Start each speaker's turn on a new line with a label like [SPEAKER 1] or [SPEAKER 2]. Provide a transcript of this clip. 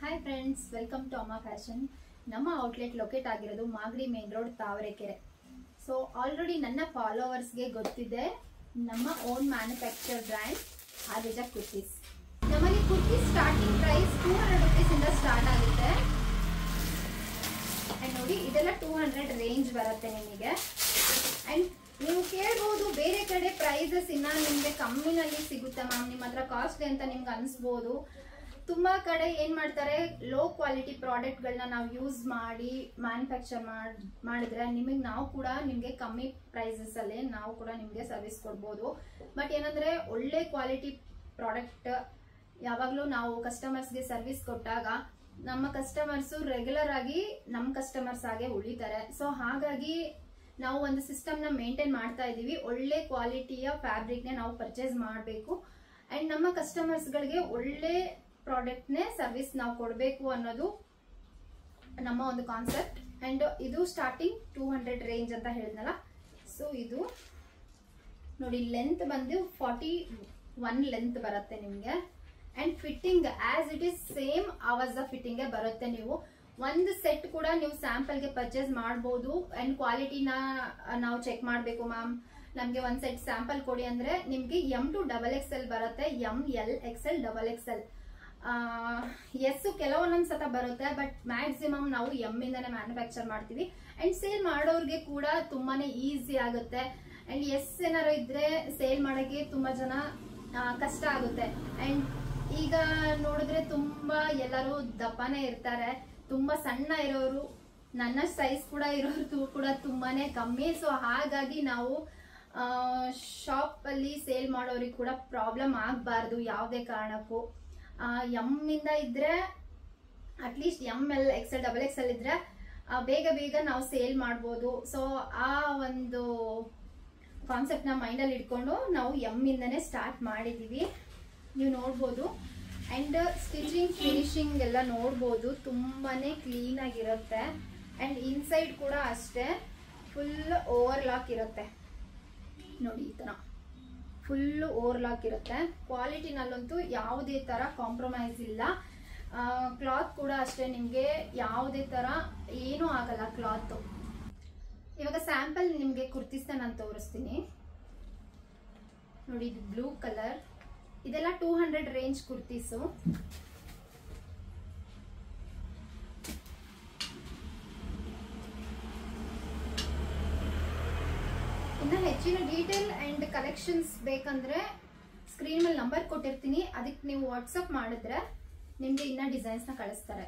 [SPEAKER 1] Hi friends, welcome to ಅಮ್ಮ fashion. ನಮ್ಮ outlet locate ಆಗಿರೋದು Magadi main road, Tavarekere. So already ನನ್ನ ಫಾಲೋವರ್ಸ್ಗೆ ಗೊತ್ತಿದೆ ನಮ್ಮ ಓನ್ ಮ್ಯಾನುಫ್ಯಾಕ್ಚರ್ ಬ್ರ್ಯಾಂಡ್ ಆದಿಜಾ ಕುರ್ತೀಸ್. ನಮ್ಮಲ್ಲಿ ಕುರ್ತೀಸ್ ಸ್ಟಾರ್ಟಿಂಗ್ ಪ್ರೈಸ್ 200 ರೂಪೀಸಿಂದ ಸ್ಟಾರ್ಟ್ ಆಗುತ್ತೆ. ಆ್ಯಂಡ್ ನೋಡಿ, ಇದೆಲ್ಲ 200 ರೇಂಜ್ ಬರುತ್ತೆ ನಿಮಗೆ. ಆ್ಯಂಡ್ ನೀವು ಕೇಳ್ಬೋದು, ಬೇರೆ ಕಡೆ ಪ್ರೈಸಸ್ ಇನ್ನ ನಿಮಗೆ ಕಮ್ಮಿನಲ್ಲಿ ಸಿಗುತ್ತೆ ಮ್ಯಾಮ್, ನಿಮ್ಮ ಹತ್ರ ಕಾಸ್ಟ್ಲಿ ಅಂತ ನಿಮ್ಗೆ ಅನಿಸ್ಬೋದು. ತುಂಬಾ ಕಡೆ ಏನ್ ಮಾಡ್ತಾರೆ, ಲೋ ಕ್ವಾಲಿಟಿ ಪ್ರಾಡಕ್ಟ್ಗಳನ್ನ ನಾವು ಯೂಸ್ ಮಾಡಿ ಮ್ಯಾನುಫ್ಯಾಕ್ಚರ್ ಮಾಡಿದ್ರೆ ನಾವು ಕೂಡ ನಿಮಗೆ ಕಮ್ಮಿ ಪ್ರೈಸಸ್ ಅಲ್ಲಿ ನಾವು ಕೂಡ ನಿಮಗೆ ಸರ್ವಿಸ್ ಕೊಡ್ಬೋದು. ಬಟ್ ಏನಂದ್ರೆ, ಒಳ್ಳೆ ಕ್ವಾಲಿಟಿ ಪ್ರಾಡಕ್ಟ್ ಯಾವಾಗಲೂ ನಾವು ಕಸ್ಟಮರ್ಸ್ಗೆ ಸರ್ವಿಸ್ ಕೊಟ್ಟಾಗ ನಮ್ಮ ಕಸ್ಟಮರ್ಸು ರೆಗ್ಯುಲರ್ ಆಗಿ ನಮ್ಮ ಕಸ್ಟಮರ್ಸ್ ಆಗಿ ಉಳಿತಾರೆ. ಸೊ ಹಾಗಾಗಿ ನಾವು ಒಂದು ಸಿಸ್ಟಮ್ನ ಮೇಂಟೈನ್ ಮಾಡ್ತಾ ಇದೀವಿ. ಒಳ್ಳೆ ಕ್ವಾಲಿಟಿಯ ಫ್ಯಾಬ್ರಿಕ್ನೇ ನಾವು ಪರ್ಚೇಸ್ ಮಾಡಬೇಕು ಅಂಡ್ ನಮ್ಮ ಕಸ್ಟಮರ್ಸ್ಗಳಿಗೆ ಒಳ್ಳೆ ಪ್ರಾಡಕ್ಟ್ನೇ ಸರ್ವಿಸ್ ನಾವು ಕೊಡಬೇಕು ಅನ್ನೋದು ನಮ್ಮ ಒಂದು ಕಾನ್ಸೆಪ್ಟ್. ಅಂಡ್ ಇದು ಸ್ಟಾರ್ಟಿಂಗ್ 200 ರೇಂಜ್ ಅಂತ ಹೇಳಿದ್ನಲ್ಲ. ಸೊ ಇದು ನೋಡಿ, ಲೆಂತ್ ಬಂದು 41 ಲೆಂತ್ ಬರುತ್ತೆ ನಿಮಗೆ. And fitting as it is same Awaaz fitting ಬರುತ್ತೆ. ನೀವು ಒಂದು ಸೆಟ್ ಕೂಡ ನೀವು ಸ್ಯಾಂಪಲ್ಗೆ ಪರ್ಚೇಸ್ ಮಾಡಬಹುದು. ಅಂಡ್ ಕ್ವಾಲಿಟಿನ ನಾವು ಚೆಕ್ ಮಾಡಬೇಕು ಮ್ಯಾಮ್, ನಮ್ಗೆ ಒಂದ್ ಸೆಟ್ ಸ್ಯಾಂಪಲ್ ಕೊಡಿ ಅಂದ್ರೆ ನಿಮ್ಗೆ M to XXL ಬರುತ್ತೆ, ML XL XXL. ಎಸ್ ಕೆಲವೊಂದೊಂದ್ ಸತ ಬರುತ್ತೆ, ಬಟ್ ಮ್ಯಾಕ್ಸಿಮಮ್ ನಾವು M ಇಂದಾನೆ ಮ್ಯಾನುಫ್ಯಾಕ್ಚರ್ ಮಾಡ್ತೀವಿ. ಅಂಡ್ ಸೇಲ್ ಮಾಡೋರ್ಗೆ ಕೂಡ ತುಂಬಾನೇ ಈಸಿ ಆಗುತ್ತೆ. ಅಂಡ್ ಎಸ್ ಏನಾರು ಇದ್ರೆ ಸೇಲ್ ಮಾಡಕ್ಕೆ ತುಂಬಾ ಜನ ಕಷ್ಟ ಆಗುತ್ತೆ. ಅಂಡ್ ಈಗ ನೋಡಿದ್ರೆ ತುಂಬಾ ಎಲ್ಲರೂ ದಪ್ಪನೇ ಇರ್ತಾರೆ, ತುಂಬಾ ಸಣ್ಣ ಇರೋರು, ನನ್ನ ಸೈಜ್ ಕೂಡ ಇರೋರು ಕೂಡ ತುಂಬಾನೇ ಕಮ್ಮಿ. ಸೊ ಹಾಗಾಗಿ ನಾವು ಶಾಪ್ ಅಲ್ಲಿ ಸೇಲ್ ಮಾಡೋರಿಗೆ ಕೂಡ ಪ್ರಾಬ್ಲಮ್ ಆಗಬಾರ್ದು ಯಾವುದೇ ಕಾರಣಕ್ಕೂ. M ಇಂದ ಇದ್ರೆ ಅಟ್ಲೀಸ್ಟ್ ML XL XXL ಇದ್ರೆ ಬೇಗ ಬೇಗ ನಾವು ಸೇಲ್ ಮಾಡ್ಬೋದು. ಸೊ ಆ ಒಂದು ಕಾನ್ಸೆಪ್ಟ್ ನ ಮೈಂಡ್ ಅಲ್ಲಿ ಇಟ್ಕೊಂಡು ನಾವು M ಇಂದನೇ ಸ್ಟಾರ್ಟ್ ಮಾಡಿದೀವಿ. ನೀವು ನೋಡ್ಬೋದು. ಅಂಡ್ ಸ್ಟಿಚಿಂಗ್ ಫಿನಿಶಿಂಗ್ ಎಲ್ಲ ನೋಡ್ಬೋದು, ತುಂಬಾನೇ ಕ್ಲೀನ್ ಆಗಿರುತ್ತೆ. ಅಂಡ್ ಇನ್ಸೈಡ್ ಕೂಡ ಅಷ್ಟೇ ಫುಲ್ ಓವರ್ಲಾಕ್ ಇರುತ್ತೆ. ನೋಡಿ, ಈ ತರ ಫುಲ್ ಓವರ್ಲಾಕ್ ಇರುತ್ತೆ. ಕ್ವಾಲಿಟಿನಲ್ಲಂತೂ ಯಾವುದೇ ತರ ಕಾಂಪ್ರಮೈಸ್ ಇಲ್ಲ. ಕ್ಲಾತ್ ಕೂಡ ಅಷ್ಟೇ, ನಿಮ್ಗೆ ಯಾವುದೇ ತರ ಏನೂ ಆಗಲ್ಲ ಕ್ಲಾತ್. ಇವಾಗ ಸ್ಯಾಂಪಲ್ ನಿಮ್ಗೆ ಕುರ್ತೀಸ್ನ ನಾನು ತೋರಿಸ್ತೀನಿ. ನೋಡಿ, ಇದು ಬ್ಲೂ ಕಲರ್, ಇದೆಲ್ಲ 200 ರೇಂಜ್ ಕುರ್ತೀಸು. ಇನ್ನು ಹೆಚ್ಚಿನ ಡೀಟೇಲ್ ಅಂಡ್ ಕಲೆಕ್ಷನ್ಸ್ ಬೇಕಂದ್ರೆ ಸ್ಕ್ರೀನ್ ಮೇಲೆ ನಂಬರ್ ಕೊಟ್ಟಿರ್ತೀನಿ, ಅದಕ್ಕೆ ನೀವು ವಾಟ್ಸಪ್ ಮಾಡಿದ್ರೆ ನಿಮ್ಗೆ ಇನ್ನ ಡಿಸೈನ್ಸ್ ನ ಕಳಿಸ್ತಾರೆ.